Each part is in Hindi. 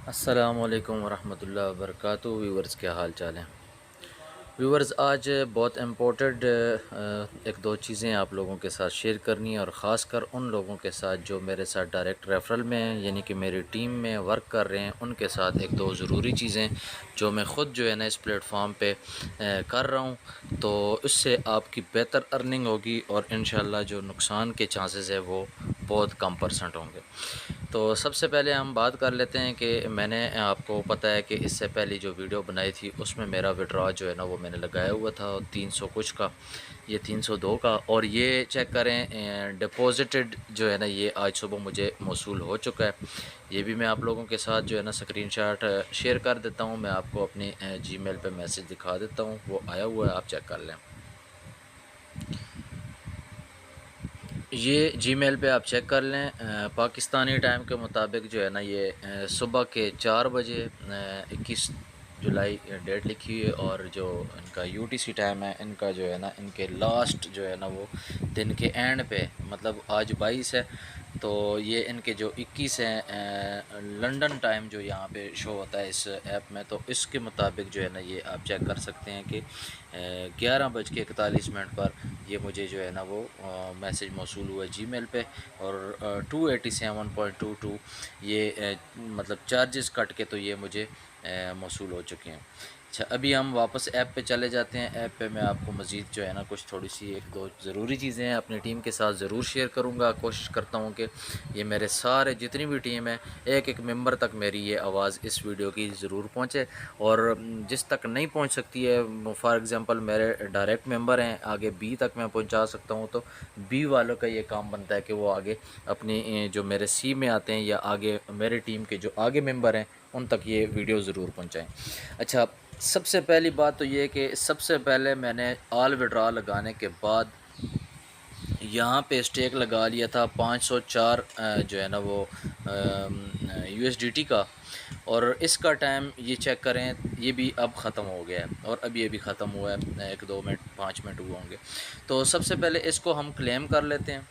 अस्सलामुअलैकुम वरहमतुल्लाहि वबरकातुहू। व्यूवर्स, क्या हाल चाल है? व्यूवर्स, आज बहुत इम्पोर्टेंट एक दो चीज़ें आप लोगों के साथ शेयर करनी है, और ख़ास कर उन लोगों के साथ जो मेरे साथ डायरेक्ट रेफरल में हैं, यानी कि मेरी टीम में वर्क कर रहे हैं। उनके साथ एक दो ज़रूरी चीज़ें जो मैं ख़ुद जो है ना इस प्लेटफॉर्म पे कर रहा हूँ, तो इससे आपकी बेहतर अर्निंग होगी और इंशाल्लाह जो नुकसान के चांसेस है वो बहुत कम परसेंट होंगे। तो सबसे पहले हम बात कर लेते हैं कि मैंने आपको पता है कि इससे पहले जो वीडियो बनाई थी उसमें मेरा विड्रॉ जो है ना वो मैंने लगाया हुआ था 300 कुछ का, ये 302 का। और ये चेक करें, डिपॉजिटेड जो है ना ये आज सुबह मुझे मौसूल हो चुका है। ये भी मैं आप लोगों के साथ जो है ना स्क्रीनशॉट शेयर कर देता हूँ। मैं आपको अपनी जीमेल पे मैसेज दिखा देता हूँ, वो आया हुआ है, आप चेक कर लें। ये जीमेल पे आप चेक कर लें। पाकिस्तानी टाइम के मुताबिक जो है ना ये सुबह के 4 बजे 21 जुलाई डेट लिखी हुई है, और जो इनका यूटीसी टाइम है इनका जो है ना इनके लास्ट जो है ना वो दिन के एंड पे, मतलब आज 22 है, तो ये इनके जो 21 हैं लंदन टाइम जो यहाँ पे शो होता है इस ऐप में, तो इसके मुताबिक जो है ना ये आप चेक कर सकते हैं कि 11:41 पर ये मुझे जो है ना वो मैसेज मौसूल हुआ जीमेल पे। और 287.22 ये मतलब चार्जेस कट के तो ये मुझे मौसूल हो चुके हैं। अच्छा, अभी हम वापस ऐप पे चले जाते हैं। ऐप पे मैं आपको मज़ीद जो है ना कुछ थोड़ी सी एक दो ज़रूरी चीज़ें हैं अपनी टीम के साथ ज़रूर शेयर करूँगा। कोशिश करता हूँ कि ये मेरे सारे जितनी भी टीम है एक एक मेंबर तक मेरी ये आवाज़ इस वीडियो की ज़रूर पहुँचे। और जिस तक नहीं पहुँच सकती है, फॉर एग्ज़ाम्पल मेरे डायरेक्ट मेंबर हैं, आगे बी तक मैं पहुँचा सकता हूँ, तो बी वालों का ये काम बनता है कि वो आगे अपनी जो मेरे सी में आते हैं या आगे मेरे टीम के जो आगे मेंबर हैं उन तक ये वीडियो ज़रूर पहुँचाएँ। अच्छा, सबसे पहली बात तो ये है कि सबसे पहले मैंने ऑल विड्रॉ लगाने के बाद यहाँ पे स्टेक लगा लिया था 504 जो है ना वो यूएसडीटी का। और इसका टाइम ये चेक करें, ये भी अब ख़त्म हो गया है, और अभी अभी ख़त्म हुआ है, 1-2 मिनट 5 मिनट हुए होंगे। तो सबसे पहले इसको हम क्लेम कर लेते हैं।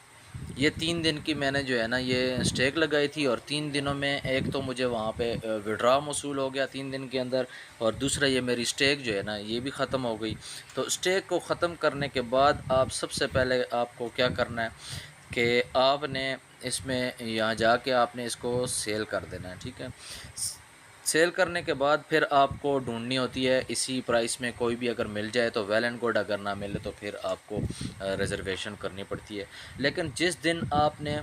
ये 3 दिन की मैंने जो है ना ये स्टेक लगाई थी, और 3 दिनों में एक तो मुझे वहाँ पे विड्रॉ मौसूल हो गया 3 दिन के अंदर, और दूसरा ये मेरी स्टेक जो है ना ये भी ख़त्म हो गई। तो स्टेक को ख़त्म करने के बाद आप सबसे पहले आपको क्या करना है कि आपने इसमें यहाँ जाके आपने इसको सेल कर देना है, ठीक है। सेल करने के बाद फिर आपको ढूंढनी होती है इसी प्राइस में, कोई भी अगर मिल जाए तो वेल एंड गुड, अगर ना मिले तो फिर आपको रिज़र्वेशन करनी पड़ती है। लेकिन जिस दिन आपने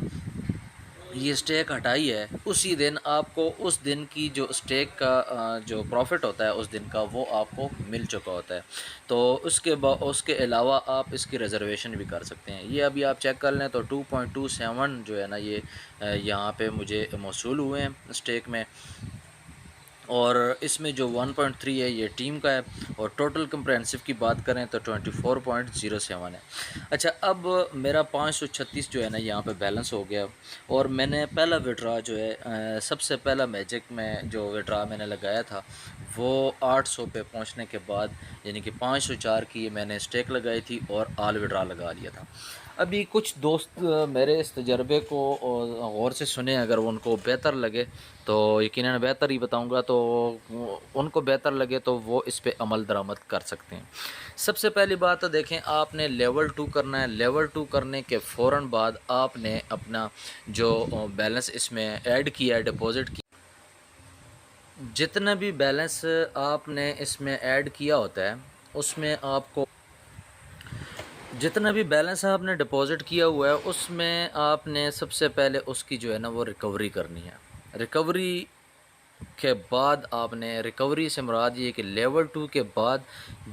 ये स्टेक हटाई है उसी दिन आपको उस दिन की जो स्टेक का जो प्रॉफिट होता है उस दिन का वो आपको मिल चुका होता है। तो उसके अलावा आप इसकी रिज़र्वेशन भी कर सकते हैं। ये अभी आप चेक कर लें तो 2.27 जो है ना ये यहाँ पे मुझे मौसूल हुए हैं स्टेक में, और इसमें जो 1.3 है ये टीम का है, और टोटल कंप्रेहेंसिव की बात करें तो 24.07 है। अच्छा, अब मेरा 536 जो है ना यहाँ पे बैलेंस हो गया, और मैंने पहला विड्रा जो है सबसे पहला मैजिक में जो विड्रा मैंने लगाया था वो 800 पे पहुँचने के बाद, यानी कि 504 की मैंने स्टेक लगाई थी और ऑल विड्रा लगा लिया था। अभी कुछ दोस्त मेरे इस तजर्बे को गौर से सुने, अगर उनको बेहतर लगे तो यकीनन बेहतर ही बताऊंगा, तो उनको बेहतर लगे तो वो इस पे अमल दरामद कर सकते हैं। सबसे पहली बात तो देखें, आपने लेवल 2 करना है। लेवल 2 करने के फ़ौरन बाद आपने अपना जो बैलेंस इसमें ऐड किया है, डिपॉज़िट की, जितना भी बैलेंस आपने इसमें ऐड किया होता है उसमें आपको, जितना भी बैलेंस आपने डिपॉज़िट किया हुआ है उसमें आपने सबसे पहले उसकी जो है ना वो रिकवरी करनी है। रिकवरी के बाद आपने, रिकवरी से मुराद ये कि लेवल 2 के बाद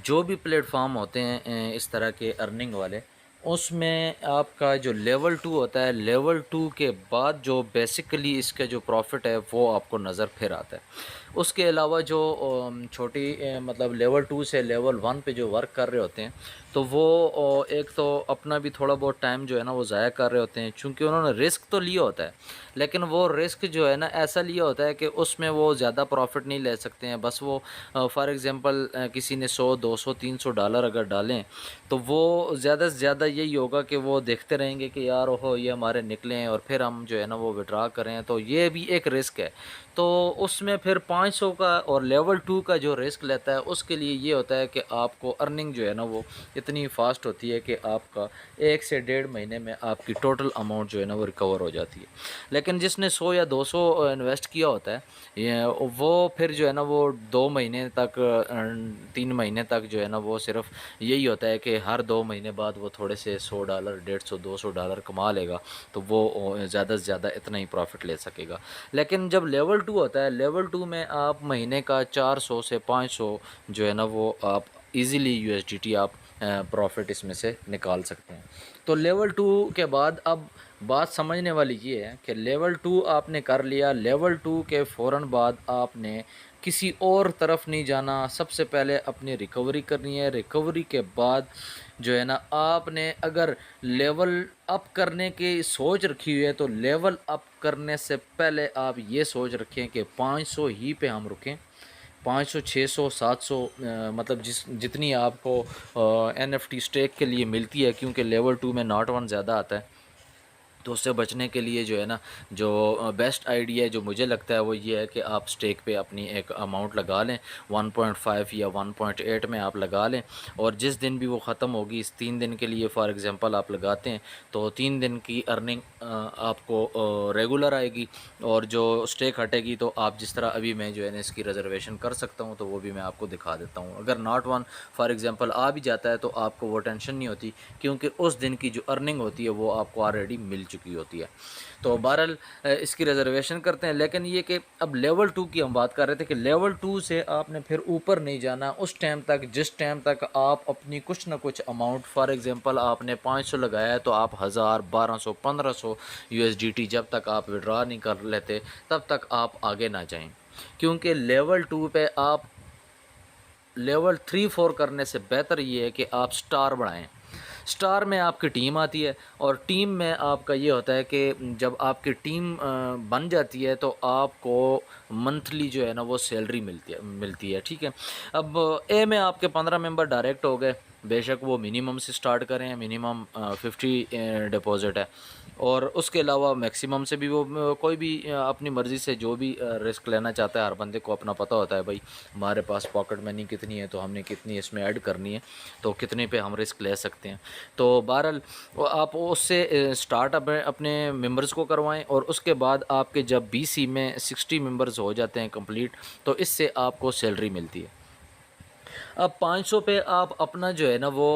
जो भी प्लेटफॉर्म होते हैं इस तरह के अर्निंग वाले, उसमें आपका जो लेवल 2 होता है, लेवल 2 के बाद जो बेसिकली इसका जो प्रॉफिट है वो आपको नज़र फिर आता है। उसके अलावा जो छोटी मतलब लेवल 2 से लेवल 1 पे जो वर्क कर रहे होते हैं, तो वो एक तो अपना भी थोड़ा बहुत टाइम जो है ना वो ज़ाया कर रहे होते हैं, चूँकि उन्होंने रिस्क तो लिया होता है, लेकिन वो रिस्क जो है ना ऐसा लिया होता है कि उसमें वो ज़्यादा प्रॉफिट नहीं ले सकते हैं। बस वो फॉर एग्ज़ाम्पल किसी ने 100, 200, $300 अगर डालें, तो वो ज़्यादा से ज़्यादा यही होगा कि वो देखते रहेंगे कि यार ओहो ये हमारे निकले हैं, और फिर हम जो है ना वो विड्रा करें, तो ये भी एक रिस्क है। तो उसमें फिर 500 का और लेवल 2 का जो रिस्क लेता है उसके लिए ये होता है कि आपको अर्निंग जो है ना वो इतनी फ़ास्ट होती है कि आपका 1 से 1.5 महीने में आपकी टोटल अमाउंट जो है ना वो रिकवर हो जाती है। लेकिन जिसने 100 या 200 इन्वेस्ट किया होता है, ये वो फिर जो है ना वो 2 महीने तक 3 महीने तक जो है ना वो सिर्फ यही होता है कि हर 2 महीने बाद वो थोड़े से $100, 150, $200 कमा लेगा, तो वो ज़्यादा से ज़्यादा इतना ही प्रॉफिट ले सकेगा। लेकिन जब लेवल 2 होता है, लेवल 2 में आप महीने का 400 से 500 जो है ना वो आप इजीली यूएसडीटी आप प्रॉफिट इसमें से निकाल सकते हैं। तो लेवल 2 के बाद अब बात समझने वाली ये है कि लेवल 2 आपने कर लिया, लेवल 2 के फ़ौरन बाद आपने किसी और तरफ नहीं जाना, सबसे पहले अपनी रिकवरी करनी है। रिकवरी के बाद जो है ना आपने अगर लेवल अप करने की सोच रखी हुई है, तो लेवल अप करने से पहले आप ये सोच रखें कि 500 ही पे हम रुकें। 500, 600, 700 मतलब जितनी आपको एनएफटी स्टेक के लिए मिलती है, क्योंकि लेवल 2 में नॉट वन ज़्यादा आता है, तो उससे बचने के लिए जो है ना जो बेस्ट आइडिया जो मुझे लगता है वो ये है कि आप स्टेक पे अपनी एक अमाउंट लगा लें, 1.5 या 1.8 में आप लगा लें, और जिस दिन भी वो ख़त्म होगी, इस 3 दिन के लिए फॉर एग्ज़ाम्पल आप लगाते हैं, तो 3 दिन की अर्निंग आपको रेगुलर आएगी, और जो स्टेक हटेगी तो आप जिस तरह अभी मैं जो है ना इसकी रिजर्वेशन कर सकता हूँ, तो वो भी मैं आपको दिखा देता हूँ। अगर नॉट वन फॉर एग्ज़ाम्पल आ भी जाता है तो आपको वो टेंशन नहीं होती, क्योंकि उस दिन की जो अर्निंग होती है वो आपको ऑलरेडी मिल चुकी होती है। तो बहरहाल इसकी रिजर्वेशन करते हैं। लेकिन ये कि अब लेवल 2 की हम बात कर रहे थे कि लेवल 2 से आपने फिर ऊपर नहीं जाना उस टाइम तक जिस टाइम तक आप अपनी कुछ ना कुछ अमाउंट, फॉर एग्ज़ाम्पल आपने 500 लगाया है, तो आप 1000, 1200, 1500 यूएसडीटी जब तक आप विड्रा नहीं कर लेते तब तक आप आगे ना जाएं, क्योंकि लेवल 2 पे आप लेवल 3-4 करने से बेहतर ये है कि आप स्टार बढ़ाएं। स्टार में आपकी टीम आती है, और टीम में आपका ये होता है कि जब आपकी टीम बन जाती है तो आपको मंथली जो है ना वो सैलरी मिलती है, ठीक है। अब ए में आपके 15 मेंबर डायरेक्ट हो गए, बेशक वो मिनिमम से स्टार्ट करें, मिनिमम 50 डिपॉज़िट है, और उसके अलावा मैक्सिमम से भी वो कोई भी अपनी मर्ज़ी से जो भी रिस्क लेना चाहता है। हर बंदे को अपना पता होता है भाई हमारे पास पॉकेट मनी कितनी है, तो हमने कितनी इसमें ऐड करनी है, तो कितने पे हम रिस्क ले सकते हैं। तो बहरहाल आप उससे स्टार्ट अपने मेंबर्स को करवाएं, और उसके बाद आपके जब बीसी में 60 मेंबर्स हो जाते हैं कंप्लीट, तो इससे आपको सैलरी मिलती है। अब 500 पे आप अपना जो है ना वो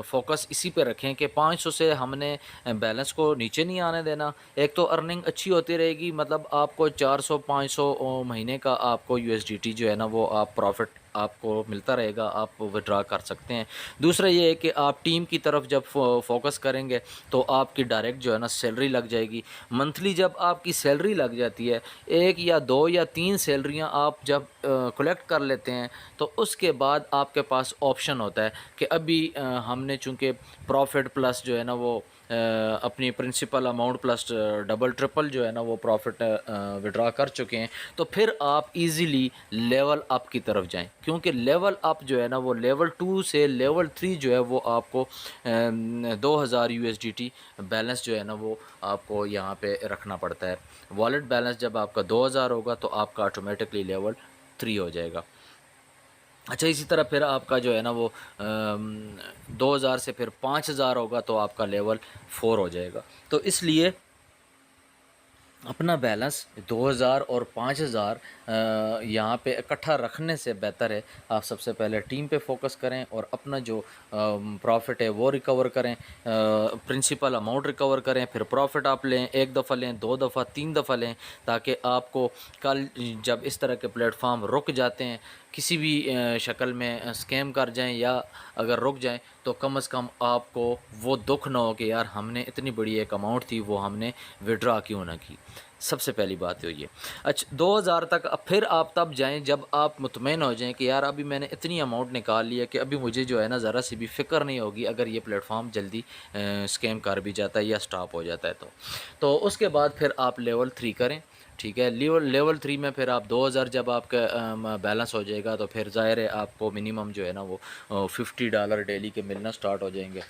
फ़ोकस इसी पे रखें कि 500 से हमने बैलेंस को नीचे नहीं आने देना। एक तो अर्निंग अच्छी होती रहेगी, मतलब आपको 400, 500 महीने का आपको यूएसडीटी जो है ना वो आप प्रॉफ़िट आपको मिलता रहेगा, आप विड्रा कर सकते हैं। दूसरा ये है कि आप टीम की तरफ जब फोकस करेंगे तो आपकी डायरेक्ट जो है ना सैलरी लग जाएगी। मंथली जब आपकी सैलरी लग जाती है, 1 या 2 या 3 सैलरियाँ आप जब कलेक्ट कर लेते हैं, तो उसके बाद आपके पास ऑप्शन होता है कि अभी हमने चूँकि प्रॉफिट प्लस जो है ना वो अपनी principal amount plus double triple जो है ना वो प्रॉफिट विड्रा कर चुके हैं, तो फिर आप इजीली लेवल अप की तरफ जाएं, क्योंकि लेवल अप जो है ना वो लेवल 2 से लेवल 3 जो है वो आपको 2000 यूएसडीटी बैलेंस जो है ना वो आपको यहाँ पे रखना पड़ता है। वॉलेट बैलेंस जब आपका 2000 होगा तो आपका ऑटोमेटिकली लेवल 3 हो जाएगा। अच्छा, इसी तरह फिर आपका जो है ना वो 2000 से फिर 5000 होगा तो आपका लेवल 4 हो जाएगा। तो इसलिए अपना बैलेंस 2000 और 5000 यहाँ पे इकट्ठा रखने से बेहतर है आप सबसे पहले टीम पे फोकस करें और अपना जो प्रॉफिट है वो रिकवर करें, प्रिंसिपल अमाउंट रिकवर करें, फिर प्रॉफिट आप लें, 1 दफ़ा लें, 2 दफ़ा, 3 दफ़ा लें, ताकि आपको कल जब इस तरह के प्लेटफॉर्म रुक जाते हैं, किसी भी शक्ल में स्कैम कर जाएं या अगर रुक जाएं, तो कम से कम आपको वो दुख ना हो कि यार हमने इतनी बड़ी एक अमाउंट थी वो हमने विड्रा क्यों ना की। सबसे पहली बात तो ये। अच्छा 2000 तक फिर आप तब जाएँ जब आप मुतमईन हो जाएँ कि यार अभी मैंने इतनी अमाउंट निकाल ली है कि अभी मुझे जो है ना ज़रा सी भी फ़िक्र नहीं होगी अगर ये प्लेटफ़ॉर्म जल्दी स्कैम कर भी जाता है या स्टॉप हो जाता है तो। तो उसके बाद फिर आप लेवल 3 करें, ठीक है? लेवल 3 में फिर आप 2000 जब आपका बैलेंस हो जाएगा तो फिर ज़ाहिर है आपको मिनिमम जो है ना वो $50 डेली के मिलना स्टार्ट हो जाएँगे।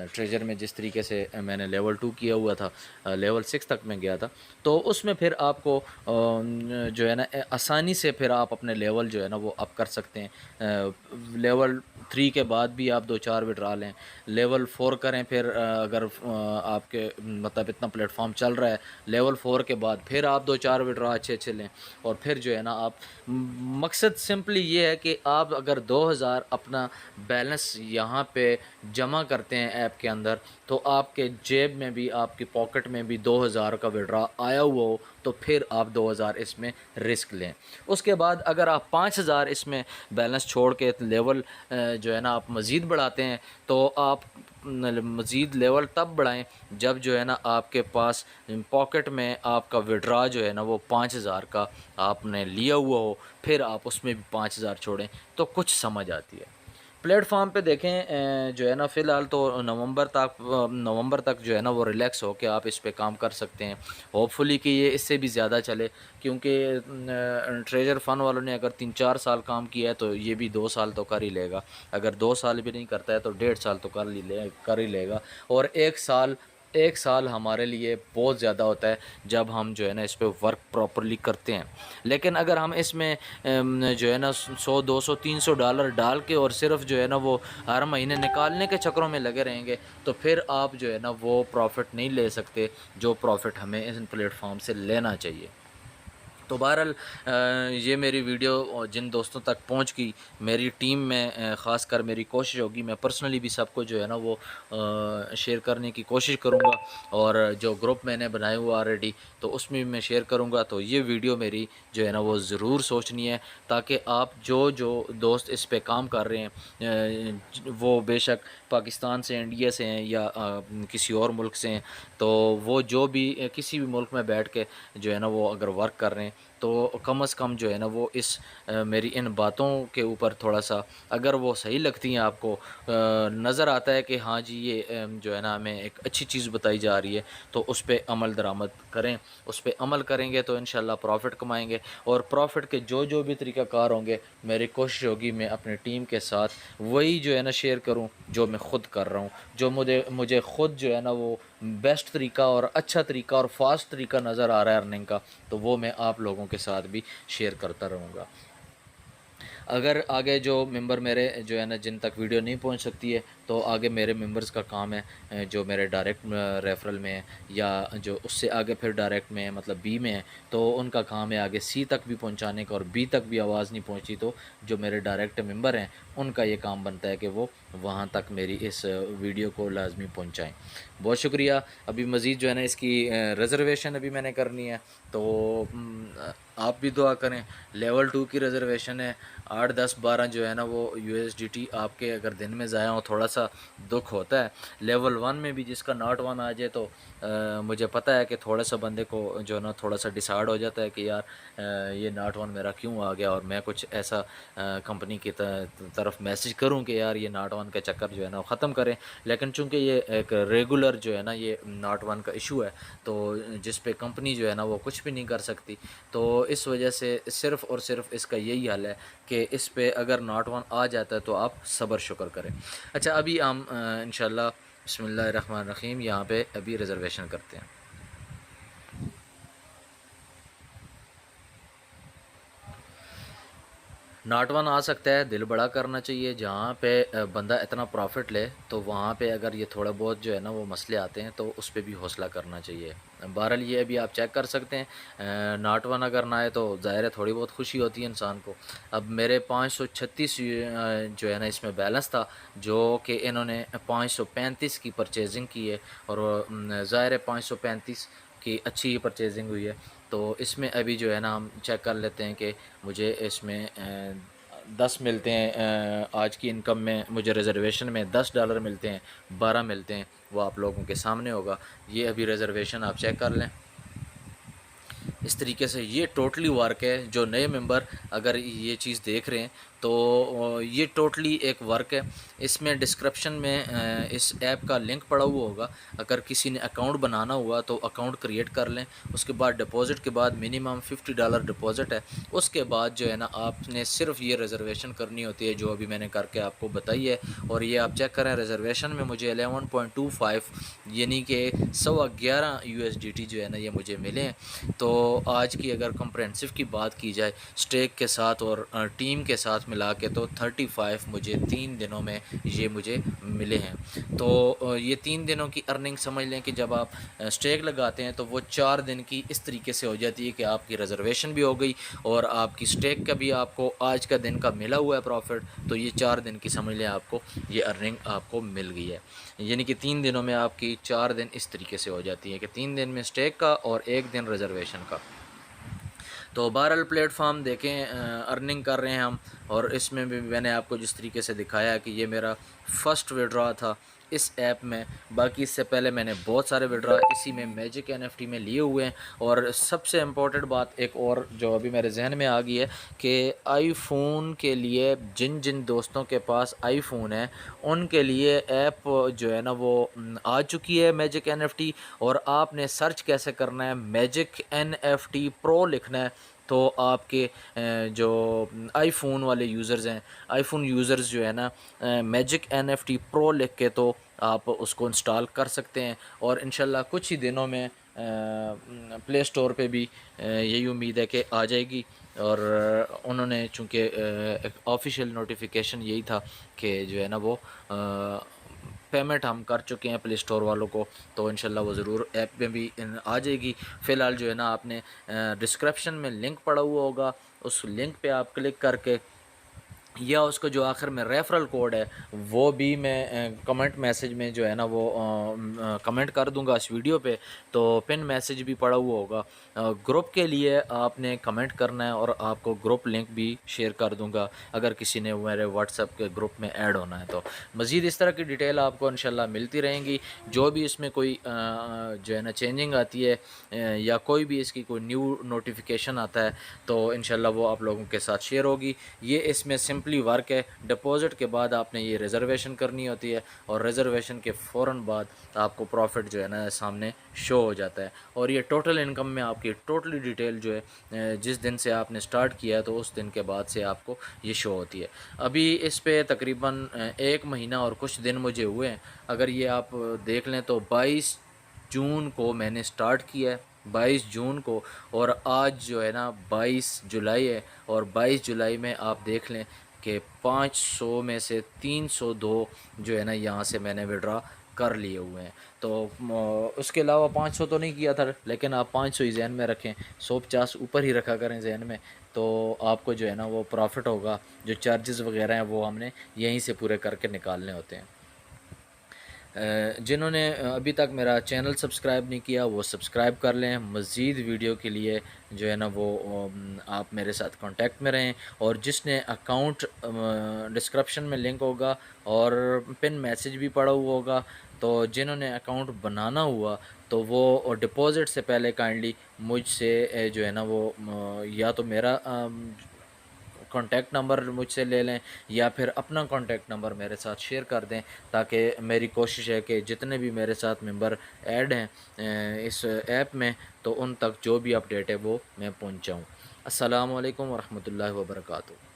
ट्रेजर में जिस तरीके से मैंने लेवल 2 किया हुआ था, लेवल 6 तक मैं गया था, तो उसमें फिर आपको जो है ना आसानी से फिर आप अपने लेवल जो है ना वो अप कर सकते हैं। लेवल 3 के बाद भी आप 2-4 विड्रा लें, लेवल 4 करें फिर अगर आपके मतलब इतना प्लेटफ़ॉर्म चल रहा है, लेवल 4 के बाद फिर आप 2-4 विड्रा अच्छे-अच्छे लें और फिर जो है ना आप मकसद सिंपली ये है कि आप अगर 2000 अपना बैलेंस यहाँ पे जमा करते हैं ऐप के अंदर, तो आपके जेब में भी, आपकी पॉकेट में भी 2000 का विड्रा आया हुआ हो, तो फिर आप 2000 इसमें रिस्क लें। उसके बाद अगर आप 5000 इसमें बैलेंस छोड़ के लेवल जो है ना आप मज़ीद बढ़ाते हैं, तो आप मज़ीद लेवल तब बढ़ाएँ जब जो है ना आपके पास पॉकेट में आपका विड्रा जो है ना वो 5000 का आपने लिया हुआ हो, फिर आप उसमें भी 5000 छोड़ें, तो कुछ समझ आती है। प्लेटफ़ॉर्म पे देखें जो है ना फ़िलहाल तो नवंबर तक जो है ना वो रिलैक्स होके आप इस पे काम कर सकते हैं। होपफुली कि ये इससे भी ज़्यादा चले, क्योंकि ट्रेजर फ़ंड वालों ने अगर 3-4 साल काम किया है तो ये भी 2 साल तो कर ही लेगा। अगर 2 साल भी नहीं करता है तो 1.5 साल तो कर ही लेगा। और 1 साल हमारे लिए बहुत ज़्यादा होता है जब हम जो है ना इस पे वर्क प्रॉपर्ली करते हैं। लेकिन अगर हम इसमें जो है ना 100, 200, $300 डाल के और सिर्फ जो है ना वो हर महीने निकालने के चक्करों में लगे रहेंगे, तो फिर आप जो है ना वो प्रॉफ़िट नहीं ले सकते जो प्रॉफ़िट हमें इन प्लेटफ़ॉर्म से लेना चाहिए। तो बहरहाल ये मेरी वीडियो जिन दोस्तों तक पहुंच गई, मेरी टीम में ख़ासकर मेरी कोशिश होगी, मैं पर्सनली भी सबको जो है ना वो शेयर करने की कोशिश करूंगा, और जो ग्रुप मैंने बनाया हुआ ऑलरेडी तो उसमें भी मैं शेयर करूंगा। तो ये वीडियो मेरी जो है ना वो ज़रूर सोचनी है, ताकि आप जो जो दोस्त इस पे काम कर रहे हैं वो बेशक पाकिस्तान से, इंडिया से हैं या किसी और मुल्क से हैं, तो वो जो भी किसी भी मुल्क में बैठ के जो है ना वो अगर वर्क कर रहे हैं, तो कम से कम जो है ना वो इस मेरी इन बातों के ऊपर थोड़ा-सा अगर वो सही लगती हैं आपको, नज़र आता है कि हाँ जी ये जो है ना हमें एक अच्छी चीज़ बताई जा रही है, तो उस पे अमल दरामद करें। उस पे अमल करेंगे तो इंशाल्लाह प्रॉफ़िट कमाएँगे, और प्रॉफ़िट के जो भी तरीक़ाकार होंगे, मेरी कोशिश होगी मैं अपनी टीम के साथ वही जो है ना शेयर करूँ जो मैं ख़ुद कर रहा हूँ। जो मुझे ख़ुद जो है ना वो बेस्ट तरीका और अच्छा तरीका और फ़ास्ट तरीका नज़र आ रहा है अर्निंग का, तो वो मैं आप लोगों के साथ भी शेयर करता रहूँगा। अगर आगे जो मेंबर मेरे जो है ना जिन तक वीडियो नहीं पहुंच सकती है, तो आगे मेरे मेंबर्स का काम है जो मेरे डायरेक्ट रेफरल में है, या जो उससे आगे फिर डायरेक्ट में है मतलब बी में है, तो उनका काम है आगे सी तक भी पहुंचाने का, और बी तक भी आवाज़ नहीं पहुंची तो जो मेरे डायरेक्ट मेंबर हैं उनका ये काम बनता है कि वो वहाँ तक मेरी इस वीडियो को लाजमी पहुँचाएँ। बहुत शुक्रिया। अभी मज़ीद जो है ना इसकी रिज़र्वेशन अभी मैंने करनी है, तो आप भी दुआ करें। लेवल 2 की रिज़र्वेशन है, 8, 10, 12 जो है ना वो USDT आपके अगर दिन में ज़ाया हो थोड़ा-सा दुःख होता है। लेवल 1 में भी जिसका नॉट 1 आ जाए तो मुझे पता है कि थोड़ा-सा बंदे को जो है ना थोड़ा-सा डिसाइड हो जाता है कि यार ये नॉट 1 मेरा क्यों आ गया, और मैं कुछ ऐसा कंपनी की तरफ मैसेज करूँ कि यार ये नॉट 1 का चक्कर जो है ना ख़त्म करें। लेकिन चूँकि ये एक रेगुलर जो है ना ये नॉट 1 का इशू है, तो जिस पे कंपनी जो है ना वो कुछ भी नहीं कर सकती, तो इस वजह से सिर्फ़ और सिर्फ इसका यही हल है कि इस पे अगर नॉट 1 आ जाता है तो आप सब्र शुक्र करें। अच्छा अभी हम इंशाल्लाह बिस्मिल्लाहिर्रहमानिर्रहीम यहाँ पे अभी रिज़र्वेशन करते हैं। नॉट 1 आ सकता है, दिल बड़ा करना चाहिए। जहाँ पे बंदा इतना प्रॉफ़िट ले, तो वहाँ पे अगर ये थोड़ा बहुत जो है ना वो मसले आते हैं तो उस पे भी हौसला करना चाहिए। बहरहाल ये अभी आप चेक कर सकते हैं, नॉट 1 अगर ना आए तो ज़ाहिर है थोड़ी बहुत खुशी होती है इंसान को। अब मेरे 536 जो है ना इसमें बैलेंस था, जो कि इन्होंने 535 की परचेजिंग की है, और ज़ाहिर है 535 की अच्छी ही परचेजिंग हुई है। तो इसमें अभी जो है ना हम चेक कर लेते हैं कि मुझे इसमें 10 मिलते हैं, आज की इनकम में मुझे रिज़र्वेशन में $10 मिलते हैं, 12 मिलते हैं, वो आप लोगों के सामने होगा। ये अभी रिज़र्वेशन आप चेक कर लें। इस तरीके से ये टोटली वर्क है। जो नए मेंबर अगर ये चीज़ देख रहे हैं तो ये टोटली एक वर्क है। इसमें डिस्क्रिप्शन में इस ऐप का लिंक पड़ा हुआ होगा। अगर किसी ने अकाउंट बनाना हुआ तो अकाउंट क्रिएट कर लें। उसके बाद डिपॉज़िट के बाद मिनिमम $50 डिपॉज़िट है। उसके बाद जो है ना आपने सिर्फ ये रिज़र्वेशन करनी होती है जो अभी मैंने करके आपको बताई है। और ये आप चेक करें, रिज़र्वेशन में मुझे 11.25 यानी कि 11.25 USDT जो है ना ये मुझे मिले हैं। तो आज की अगर कंप्रेहेंसिव की बात की जाए स्टेक के साथ और टीम के साथ मिला के, तो 35 मुझे 3 दिनों में ये मुझे मिले हैं। तो ये 3 दिनों की अर्निंग समझ लें कि जब आप स्टेक लगाते हैं तो वो 4 दिन की इस तरीके से हो जाती है कि आपकी रिज़र्वेशन भी हो गई और आपकी स्टेक का भी आपको आज का दिन का मिला हुआ है प्रॉफिट। तो ये 4 दिन की समझ लें आपको ये अर्निंग आपको मिल गई है। यानी कि 3 दिनों में आपकी 4 दिन इस तरीके से हो जाती है कि 3 दिन में स्टेक का और 1 दिन रिज़र्वेशन का। तो बहरहाल प्लेटफॉर्म देखें, अर्निंग कर रहे हैं हम। और इसमें भी मैंने आपको जिस तरीके से दिखाया कि ये मेरा फ़र्स्ट विड्रॉ था इस ऐप में। बाकी इससे पहले मैंने बहुत सारे विड्रॉ इसी में मैजिक NFT में लिए हुए हैं। और सबसे इम्पोर्टेंट बात एक और जो अभी मेरे जहन में आ गई है कि आईफोन के लिए जिन जिन दोस्तों के पास आईफोन है उनके लिए ऐप जो है ना वो आ चुकी है मैजिक NFT। और आपने सर्च कैसे करना है, मैजिक NFT प्रो लिखना है। तो आपके जो आईफोन वाले यूज़र्स हैं, आईफोन यूज़र्स जो है ना मैजिक NFT प्रो लिख के तो आप उसको इंस्टॉल कर सकते हैं। और इंशाल्लाह कुछ ही दिनों में प्ले स्टोर पे भी यही उम्मीद है कि आ जाएगी। और उन्होंने चूँकि एक ऑफिशियल नोटिफिकेशन यही था कि जो है ना वो पेमेंट हम कर चुके हैं प्ले स्टोर वालों को। तो इंशाल्लाह वो ज़रूर ऐप में भी आ जाएगी। फ़िलहाल जो है ना आपने डिस्क्रिप्शन में लिंक पड़ा हुआ होगा, उस लिंक पे आप क्लिक करके या उसका जो आखिर में रेफरल कोड है वो भी मैं कमेंट मैसेज में जो है ना वो कमेंट कर दूंगा इस वीडियो पे। तो पिन मैसेज भी पड़ा हुआ होगा। ग्रुप के लिए आपने कमेंट करना है और आपको ग्रुप लिंक भी शेयर कर दूंगा अगर किसी ने मेरे व्हाट्सएप के ग्रुप में ऐड होना है। तो मज़ीद इस तरह की डिटेल आपको इंशाल्लाह मिलती रहेंगी। जो भी इसमें कोई जो है ना चेंजिंग आती है या कोई भी इसकी कोई न्यू नोटिफिकेशन आता है तो इंशाल्लाह वो आप लोगों के साथ शेयर होगी। ये इसमें सिंपली वर्क है। डिपॉज़िट के बाद आपने ये रिज़र्वेशन करनी होती है और रिज़र्वेशन के फ़ौरन बाद आपको प्रॉफिट जो है ना सामने शो हो जाता है। और ये टोटल इनकम में आपकी टोटली डिटेल जो है जिस दिन से आपने स्टार्ट किया है तो उस दिन के बाद से आपको ये शो होती है। अभी इस पे तकरीबन 1 महीना और कुछ दिन मुझे हुए हैं। अगर ये आप देख लें तो 22 जून को मैंने स्टार्ट किया है, 22 जून को। और आज जो है ना 22 जुलाई है। और 22 जुलाई में आप देख लें कि 500 में से 302 जो है ना यहाँ से मैंने विड्रा कर लिए हुए हैं। तो उसके अलावा 500 तो नहीं किया था, लेकिन आप 500 ही जहन में रखें, 150 ऊपर ही रखा करें जहन में। तो आपको जो है ना वो प्रॉफिट होगा। जो चार्जेस वगैरह हैं वो हमने यहीं से पूरे करके निकालने होते हैं। जिन्होंने अभी तक मेरा चैनल सब्सक्राइब नहीं किया वो सब्सक्राइब कर लें। मज़ीद वीडियो के लिए जो है ना वो आप मेरे साथ कांटेक्ट में रहें। और जिसने अकाउंट डिस्क्रिप्शन में लिंक होगा और पिन मैसेज भी पड़ा हुआ होगा। तो जिन्होंने अकाउंट बनाना हुआ तो वो डिपॉज़िट से पहले काइंडली मुझसे जो है ना वो या तो मेरा कॉन्टैक्ट नंबर मुझसे ले लें या फिर अपना कॉन्टैक्ट नंबर मेरे साथ शेयर कर दें। ताकि मेरी कोशिश है कि जितने भी मेरे साथ मेंबर ऐड हैं इस ऐप में तो उन तक जो भी अपडेट है वो मैं पहुंचाऊं। अस्सलामु अलैकुम वरहमतुल्लाहि वबरकातुहू।